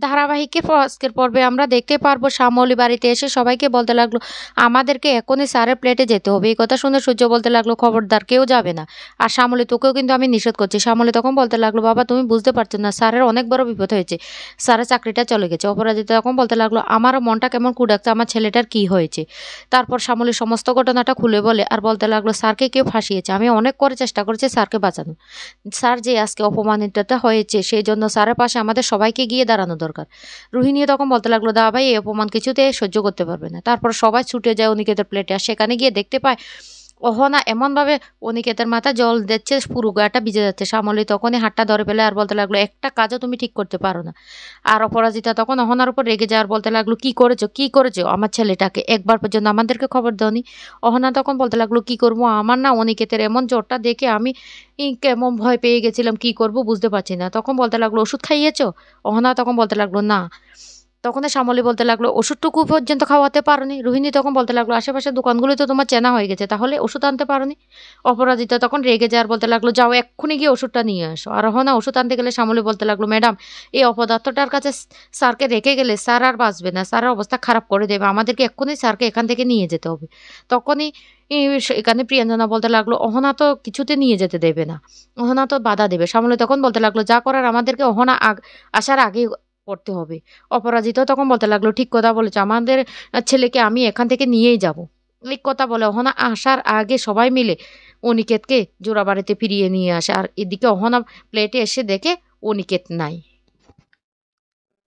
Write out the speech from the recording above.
ধারাবাহিকে আজকের পর্বে আমরা দেখতে পারবো শ্যামলী বাড়িতে এসে সবাইকে বলতে লাগলো, আমাদেরকে এখনই স্যারের প্লেটে যেতে হবে। এই কথা শুনে সূর্য বলতে লাগলো, খবরদার কেউ যাবে না। আর শ্যামলী, তোকেও কিন্তু আমি নিষেধ করছি। শ্যামলী তখন বলতে লাগলো, বাবা তুমি বুঝতে পারছো না, স্যারের অনেক বড় বিপদ হয়েছে, স্যারের চাকরিটা চলে গেছে। অপরাজিতা তখন বলতে লাগলো, আমারও মনটা কেমন কুড়াচ্ছে, আমার ছেলেটার কি হয়েছে। তারপর শ্যামলী সমস্ত ঘটনাটা খুলে বলে আর বলতে লাগলো, স্যারকে কেউ ফাঁসিয়েছে, আমি অনেক করে চেষ্টা করেছি স্যারকে বাঁচানো। স্যার যে আজকে অপমানিতটা হয়েছে সেই জন্য স্যারের পাশে আমাদের সবাইকে গিয়ে দাঁড়ানো দরকার। রোহিণীও তখন বলতে লাগলো, দা ভাই এই অপমান কিছুতে সহ্য করতে পারবে না। তারপর সবাই ছুটে যায় অনিকেতের প্লেটে, আর সেখানে গিয়ে দেখতে পায় অহনা এমনভাবে অনিকেতের মাথায় জল দিচ্ছে পুরো গাটা ভিজে যাচ্ছে। শ্যামলী তখনই হাতটা ধরে ফেলে আর বলতে লাগলো, একটা কাজও তুমি ঠিক করতে পারো না। আর অপরাজিতা তখন অহনার উপর রেগে যায় আর বলতে লাগলো, কি করেছো কি করেছো আমার ছেলেটাকে, একবার পর্যন্ত আমাদেরকে খবর দাওনি। অহনা তখন বলতে লাগলো, কি করবো, আমার না অনিকেতের এমন জ্বরটা দেখে আমি কেমন ভয় পেয়ে গেছিলাম, কি করব বুঝতে পারছি না। তখন বলতে লাগলো, ওষুধ খাইয়েছো? অহনা তখন বলতে লাগলো, না। তখন শ্যামলী বলতে লাগলো, ওষুধটুকু পর্যন্ত খাওয়াতে পারোনি? রোহিণী তখন বলতে লাগলো, আশেপাশের দোকানগুলো তো তোমার চেনা হয়ে গেছে, তাহলে ওষুধ আনতে পারোনি? অপরাজিতা তখন রেগে যায় আর বলতে লাগলো, যাও এক্ষুনি গিয়ে ওষুধটা নিয়ে আসো। আর না ওষুধ আনতে গেলে শ্যামলী বলতে লাগলো, ম্যাডাম এই অপদার্থটার কাছে স্যারকে রেখে গেলে স্যার আর বাঁচবে না, স্যারের অবস্থা খারাপ করে দেবে, আমাদেরকে এক্ষুনি স্যারকে এখান থেকে নিয়ে যেতে হবে। তখনই এখানে প্রিয়াঞ্জনা বলতে লাগলো, অহনা তো কিছুতে নিয়ে যেতে দেবে না, অহনা তো বাধা দেবে। শ্যামলী তখন বলতে লাগলো, যা করার আমাদেরকে অহনা আসার আগে করতে হবে। অপরাজিত তখন বলতে লাগলো, ঠিক কথা বলেছে, আমাদের ছেলেকে আমি এখান থেকে নিয়েই যাব। এই কথা বলে অহনা আসার আগে সবাই মিলে অনিকেতকে জোড়াবাড়িতে ফিরিয়ে নিয়ে আসে। আর এদিকে অহনা প্লেটে এসে দেখে অনিকেত নাই।